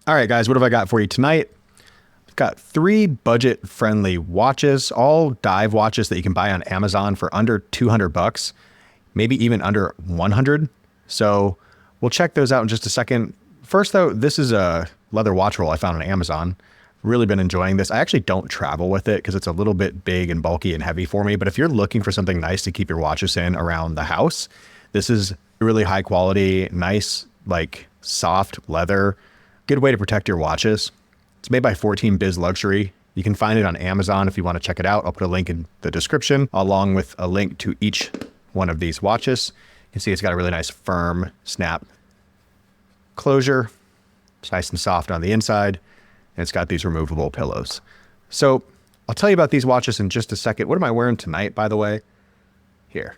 All right, guys, what have I got for you tonight? I've got 3 budget-friendly watches, all dive watches that you can buy on Amazon for under 200 bucks, maybe even under 100. So we'll check those out in just a second. First, though, this is a leather watch roll I found on Amazon. Really been enjoying this. I actually don't travel with it because it's a little bit big and bulky and heavy for me. But if you're looking for something nice to keep your watches in around the house, this is really high quality, nice, like soft leather. Good way to protect your watches. It's made by 14 Biz Luxury. You can find it on Amazon if you want to check it out. I'll put a link in the description along with a link to each one of these watches. You can see it's got a really nice firm snap closure. It's nice and soft on the inside. And it's got these removable pillows. So I'll tell you about these watches in just a second. What am I wearing tonight, by the way? Here,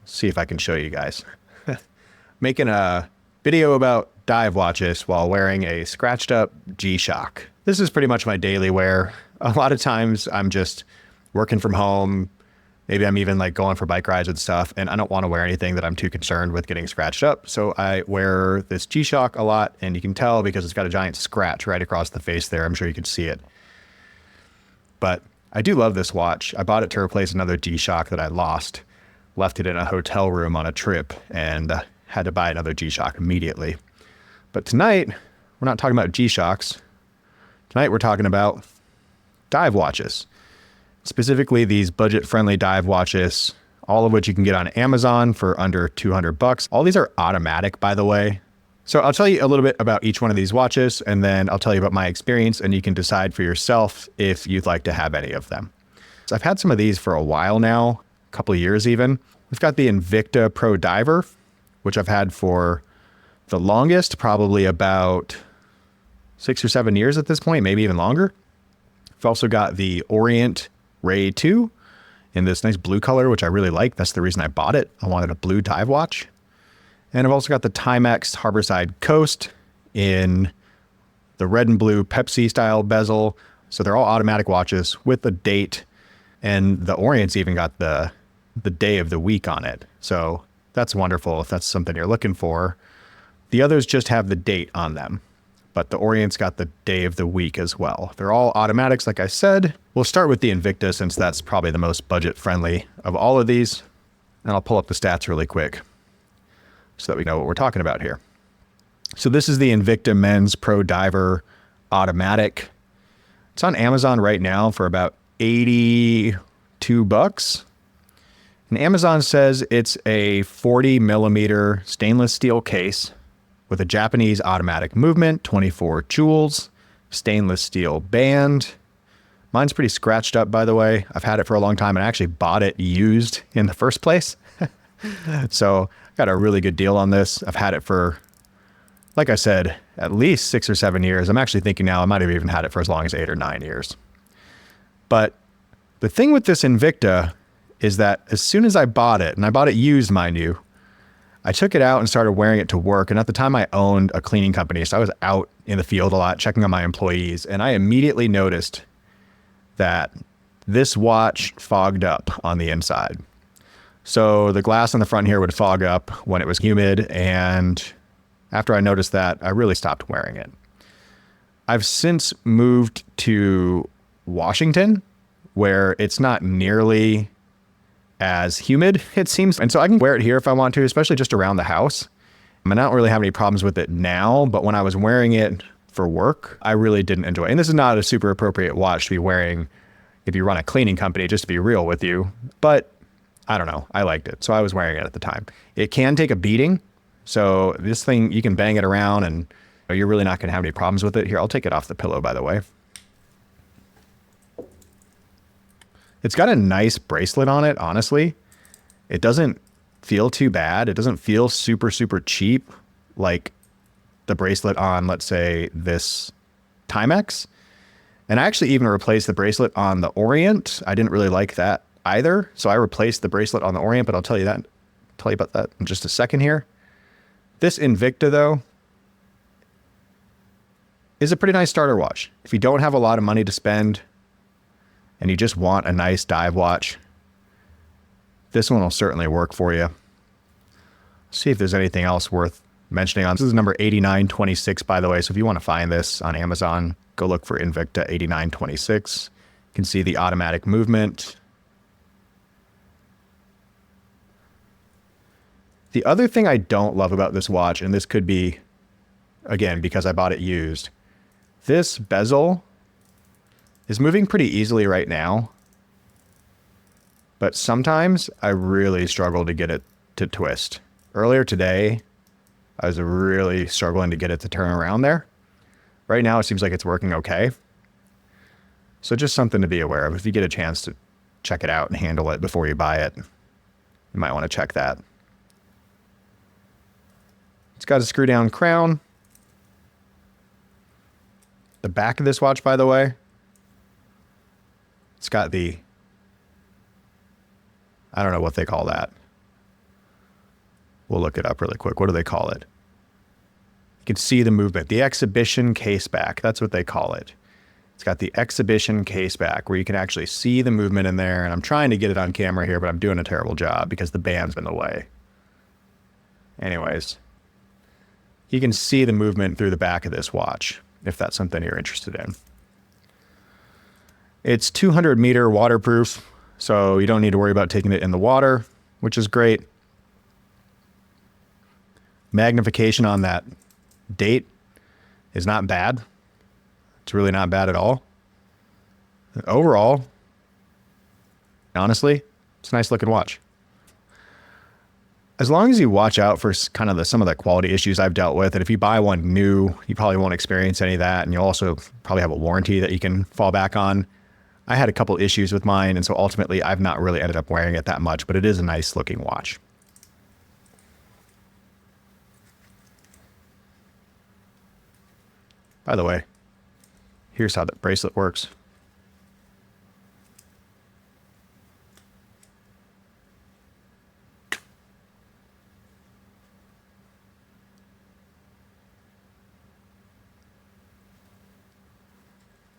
see if I can show you guys. Making a video about dive watches while wearing a scratched up G-Shock. This is pretty much my daily wear. A lot of times I'm just working from home. Maybe I'm even like going for bike rides and stuff, and I don't want to wear anything that I'm too concerned with getting scratched up. So I wear this G-Shock a lot, and you can tell because it's got a giant scratch right across the face there. I'm sure you can see it. But I do love this watch. I bought it to replace another G-Shock that I lost. Left it in a hotel room on a trip and had to buy another G-Shock immediately. But tonight, we're not talking about G-Shocks. Tonight, we're talking about dive watches. Specifically, these budget-friendly dive watches, all of which you can get on Amazon for under 200 bucks. All these are automatic, by the way. So I'll tell you a little bit about each one of these watches, and then I'll tell you about my experience, and you can decide for yourself if you'd like to have any of them. So I've had some of these for a while now, a couple of years even. We've got the Invicta Pro Diver, which I've had for the longest, probably about 6 or 7 years at this point, maybe even longer. I've also got the Orient Ray II in this nice blue color, which I really like. That's the reason I bought it. I wanted a blue dive watch. And I've also got the Timex Harborside Coast in the red and blue Pepsi style bezel. So they're all automatic watches with a date, and the Orient's even got the day of the week on it. So that's wonderful if that's something you're looking for. The others just have the date on them, but the Orient's got the day of the week as well. They're all automatics, like I said. We'll start with the Invicta since that's probably the most budget-friendly of all of these. And I'll pull up the stats really quick so that we know what we're talking about here. So this is the Invicta Men's Pro Diver Automatic. It's on Amazon right now for about 82 bucks. And Amazon says it's a 40 millimeter stainless steel case with a Japanese automatic movement, 24 jewels, stainless steel band. Mine's pretty scratched up, by the way. I've had it for a long time and I actually bought it used in the first place. So I got a really good deal on this. I've had it for, like I said, at least 6 or 7 years. I'm actually thinking now I might have even had it for as long as 8 or 9 years. But the thing with this Invicta is that as soon as I bought it, and I bought it used, mind you, I took it out and started wearing it to work. And at the time I owned a cleaning company, so I was out in the field a lot, checking on my employees. And I immediately noticed that this watch fogged up on the inside. So the glass on the front here would fog up when it was humid. And after I noticed that, I really stopped wearing it. I've since moved to Washington, where it's not nearly as humid, it seems. And so I can wear it here if I want to, especially just around the house. I don't really have any problems with it now, but when I was wearing it for work, I really didn't enjoy it. And this is not a super appropriate watch to be wearing if you run a cleaning company, just to be real with you. But I don't know, I liked it. So I was wearing it at the time. It can take a beating. So this thing, you can bang it around and you're really not gonna have any problems with it. Here, I'll take it off the pillow, by the way. It's got a nice bracelet on it, honestly. It doesn't feel too bad. It doesn't feel super, super cheap like the bracelet on, let's say, this Timex. And I actually even replaced the bracelet on the Orient. I didn't really like that either. So I replaced the bracelet on the Orient, but I'll tell you about that in just a second here. This Invicta, though, is a pretty nice starter watch. If you don't have a lot of money to spend, and you just want a nice dive watch, this one will certainly work for you. See if there's anything else worth mentioning on. This is number 8926, by the way. So if you want to find this on Amazon, go look for Invicta 8926. You can see the automatic movement. The other thing I don't love about this watch, and this could be, again, because I bought it used, this bezel is moving pretty easily right now. But sometimes I really struggle to get it to twist. Earlier today, I was really struggling to get it to turn around there. Right now, it seems like it's working okay. So just something to be aware of. If you get a chance to check it out and handle it before you buy it, you might want to check that. It's got a screw down crown. The back of this watch, by the way, it's got the, I don't know what they call that. We'll look it up really quick. What do they call it? You can see the movement. The exhibition case back. That's what they call it. It's got the exhibition case back where you can actually see the movement in there. And I'm trying to get it on camera here, but I'm doing a terrible job because the band's in the way. Anyways, you can see the movement through the back of this watch if that's something you're interested in. It's 200-meter waterproof, so you don't need to worry about taking it in the water, which is great. Magnification on that date is not bad. It's really not bad at all. Overall, honestly, it's a nice looking watch. As long as you watch out for kind of some of the quality issues I've dealt with, and if you buy one new, you probably won't experience any of that, and you'll also probably have a warranty that you can fall back on. I had a couple issues with mine, and so ultimately I've not really ended up wearing it that much, but it is a nice looking watch. By the way, here's how the bracelet works.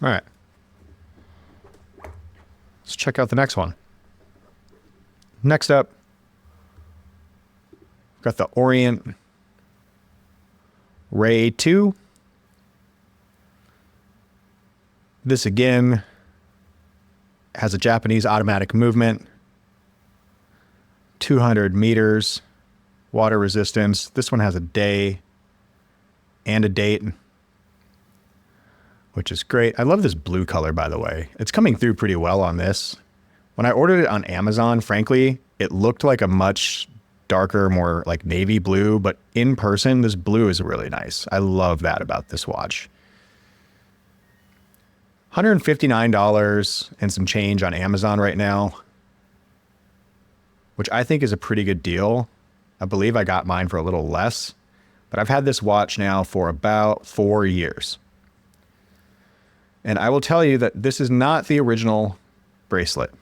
All right. Let's check out the next one. Next up, we've got the Orient Ray II. This again has a Japanese automatic movement, 200 meters, water resistance. This one has a day and a date, which is great. I love this blue color, by the way. It's coming through pretty well on this. When I ordered it on Amazon, frankly, it looked like a much darker, more like navy blue, but in person, this blue is really nice. I love that about this watch. $159 and some change on Amazon right now, which I think is a pretty good deal. I believe I got mine for a little less, but I've had this watch now for about 4 years. And I will tell you that this is not the original bracelet.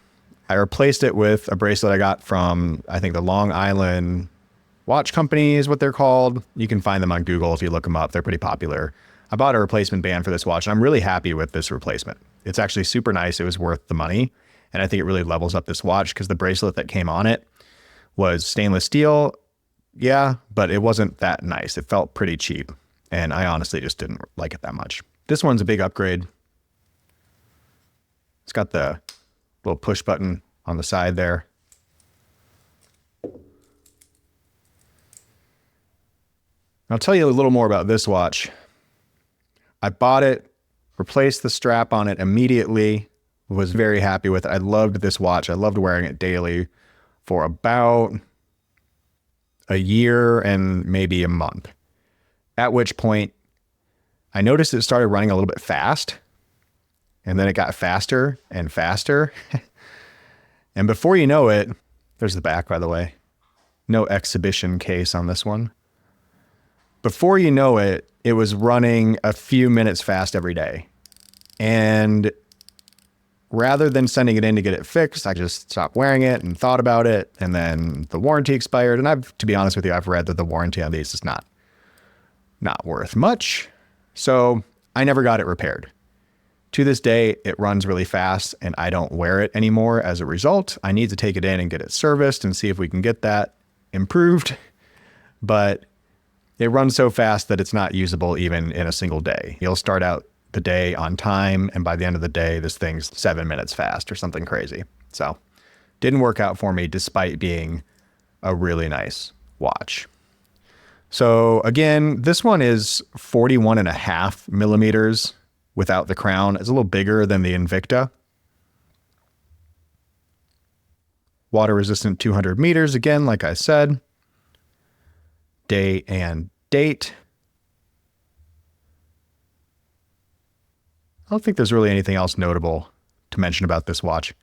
I replaced it with a bracelet I got from, I think, the Long Island Watch Company is what they're called. You can find them on Google if you look them up. They're pretty popular. I bought a replacement band for this watch, and I'm really happy with this replacement. It's actually super nice. It was worth the money, and I think it really levels up this watch because the bracelet that came on it was stainless steel. Yeah, but it wasn't that nice. It felt pretty cheap, and I honestly just didn't like it that much. This one's a big upgrade. It's got the little push button on the side there. I'll tell you a little more about this watch. I bought it, replaced the strap on it immediately, was very happy with it. I loved this watch. I loved wearing it daily for about a year and maybe a month. At which point, I noticed it started running a little bit fast, and then it got faster and faster. And before you know it, there's the back, by the way. No exhibition case on this one. Before you know it, it was running a few minutes fast every day. And rather than sending it in to get it fixed, I just stopped wearing it and thought about it. And then the warranty expired. And to be honest with you, I've read that the warranty on these is not worth much. So I never got it repaired. To this day, it runs really fast and I don't wear it anymore. As a result, I need to take it in and get it serviced and see if we can get that improved. But It runs so fast that it's not usable even in a single day. You'll start out the day on time, and by the end of the day, this thing's 7 minutes fast or something crazy. So didn't work out for me despite being a really nice watch. So again, this one is 41.5 millimeters without the crown. It's a little bigger than the Invicta. Water resistant 200 meters, again, like I said. Day and date. I don't think there's really anything else notable to mention about this watch.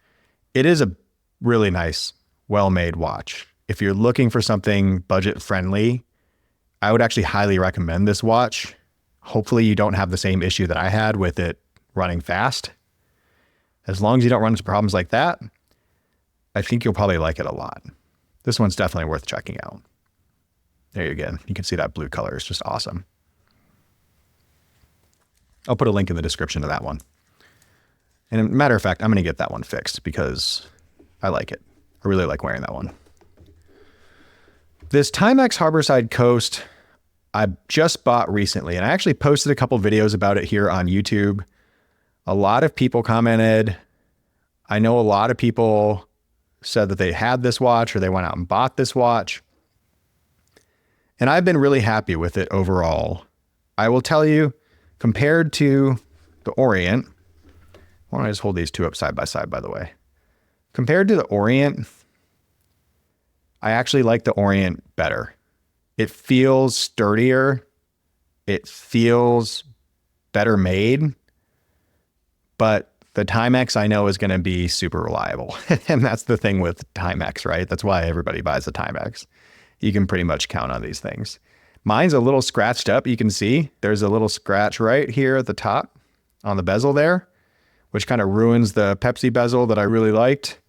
It is a really nice, well-made watch. If you're looking for something budget-friendly, I would actually highly recommend this watch. Hopefully you don't have the same issue that I had with it running fast. As long as you don't run into problems like that, I think you'll probably like it a lot. This one's definitely worth checking out. There you go. You can see that blue color is just awesome. I'll put a link in the description to that one. And as a matter of fact, I'm going to get that one fixed because I like it. I really like wearing that one. This Timex Harborside Coast, I just bought recently, and I actually posted a couple videos about it here on YouTube. A lot of people commented. I know a lot of people said that they had this watch or they went out and bought this watch. And I've been really happy with it overall. I will tell you, compared to the Orient, why don't I just hold these two up side by side, by the way. Compared to the Orient, I actually like the Orient better. It feels sturdier. It feels better made. But the Timex I know is going to be super reliable. And that's the thing with Timex, right? That's why everybody buys the Timex. You can pretty much count on these things. Mine's a little scratched up. You can see there's a little scratch right here at the top on the bezel there, which kind of ruins the Pepsi bezel that I really liked.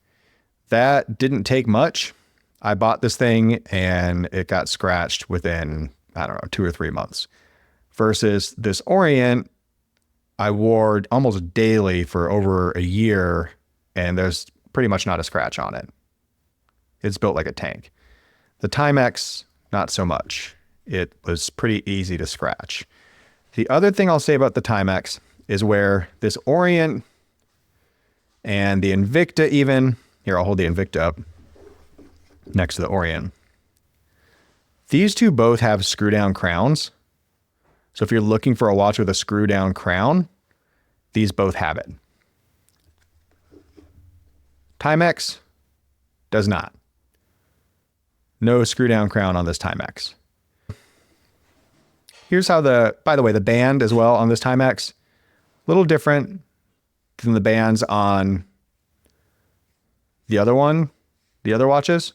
That didn't take much. I bought this thing and it got scratched within, I don't know, 2 or 3 months. Versus this Orient, I wore almost daily for over a year and there's pretty much not a scratch on it. It's built like a tank. The Timex, not so much. It was pretty easy to scratch. The other thing I'll say about the Timex is where this Orient and the Invicta even, here I'll hold the Invicta up next to the Orient. These two both have screw down crowns. So if you're looking for a watch with a screw down crown, these both have it. Timex does not. No screw down crown on this Timex. Here's how by the way, the band as well on this Timex, a little different than the bands on the other one, the other watches.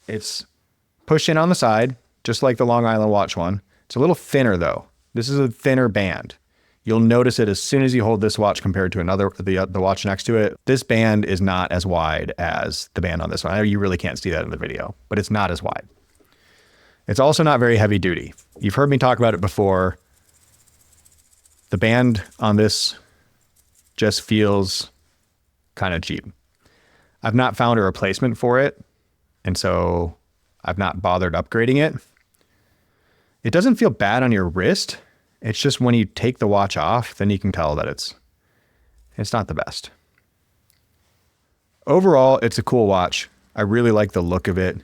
It's pushed in on the side, just like the Long Island watch one. It's a little thinner though. This is a thinner band. You'll notice it as soon as you hold this watch compared to the watch next to it. This band is not as wide as the band on this one. I know you really can't see that in the video, but it's not as wide. It's also not very heavy duty. You've heard me talk about it before. The band on this just feels kind of cheap. I've not found a replacement for it, and so I've not bothered upgrading it. It doesn't feel bad on your wrist. It's just when you take the watch off, then you can tell that it's not the best. Overall, it's a cool watch. I really like the look of it.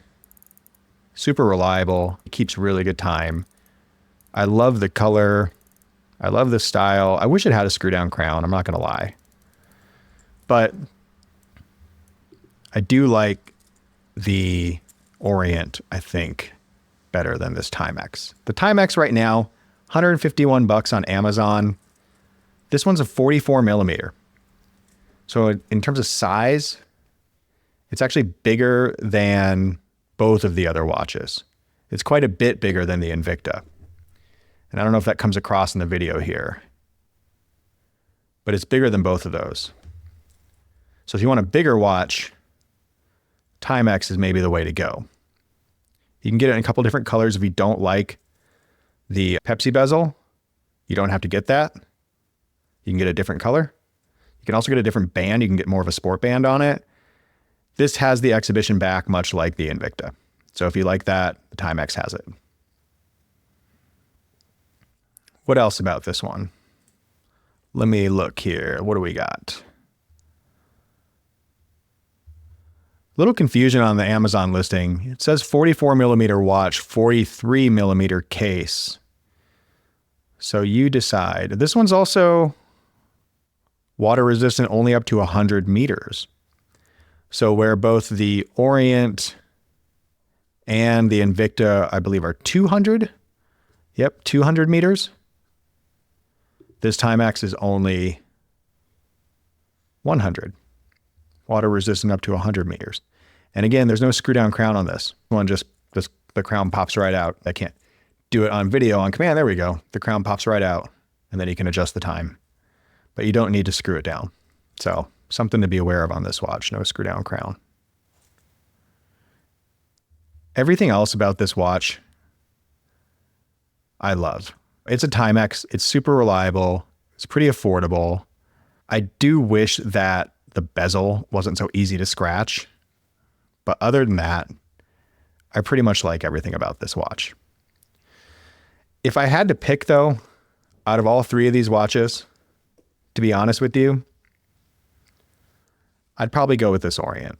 Super reliable. It keeps really good time. I love the color. I love the style. I wish it had a screw down crown. I'm not going to lie. But I do like the Orient, I think, better than this Timex. The Timex right now, $151 on Amazon. This one's a 44 millimeter. So in terms of size, it's actually bigger than both of the other watches. It's quite a bit bigger than the Invicta. And I don't know if that comes across in the video here, but it's bigger than both of those. So if you want a bigger watch, Timex is maybe the way to go. You can get it in a couple different colors. If you don't like the Pepsi bezel, you don't have to get that. You can get a different color. You can also get a different band. You can get more of a sport band on it. This has the exhibition back, much like the Invicta. So if you like that, the Timex has it. What else about this one? Let me look here. What do we got? Little confusion on the Amazon listing. It says 44 millimeter watch, 43 millimeter case. So you decide. This one's also water resistant only up to 100 meters. So where both the Orient and the Invicta, I believe, are 200. Yep, 200 meters. This Timex is only 100. Water resistant up to 100 meters. And again, there's no screw down crown on this. One just the crown pops right out. I can't do it on video on command. There we go. The crown pops right out, and then you can adjust the time. But you don't need to screw it down. So something to be aware of on this watch. No screw down crown. Everything else about this watch, I love. It's a Timex. It's super reliable. It's pretty affordable. I do wish that the bezel wasn't so easy to scratch. But other than that, I pretty much like everything about this watch. If I had to pick, though, out of all three of these watches, to be honest with you, I'd probably go with this Orient.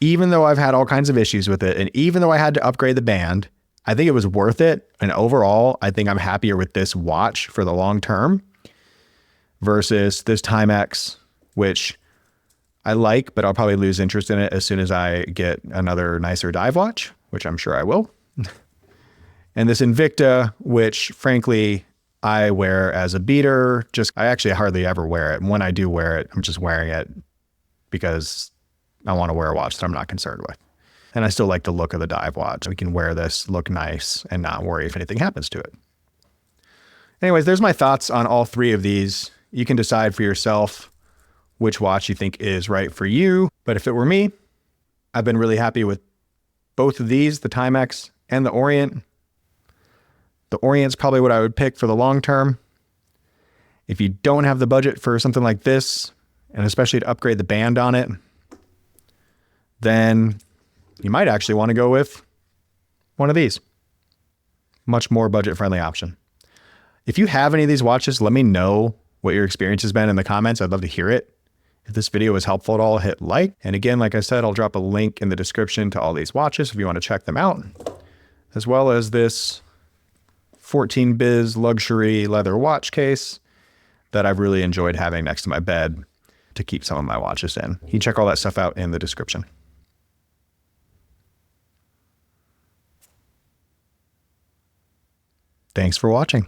Even though I've had all kinds of issues with it, and even though I had to upgrade the band, I think it was worth it. And overall, I think I'm happier with this watch for the long term versus this Timex, which I like, but I'll probably lose interest in it as soon as I get another nicer dive watch, which I'm sure I will. And this Invicta, which frankly, I wear as a beater. I actually hardly ever wear it. And when I do wear it, I'm just wearing it because I want to wear a watch that I'm not concerned with. And I still like the look of the dive watch. We can wear this, look nice, and not worry if anything happens to it. Anyways, there's my thoughts on all three of these. You can decide for yourself which watch you think is right for you. But if it were me, I've been really happy with both of these, the Timex and the Orient. The Orient's probably what I would pick for the long term. If you don't have the budget for something like this, and especially to upgrade the band on it, then you might actually want to go with one of these. Much more budget-friendly option. If you have any of these watches, let me know what your experience has been in the comments. I'd love to hear it. If this video was helpful at all, hit like. And again, like I said, I'll drop a link in the description to all these watches if you want to check them out, as well as this 14 Biz luxury leather watch case that I've really enjoyed having next to my bed to keep some of my watches in. You can check all that stuff out in the description. Thanks for watching.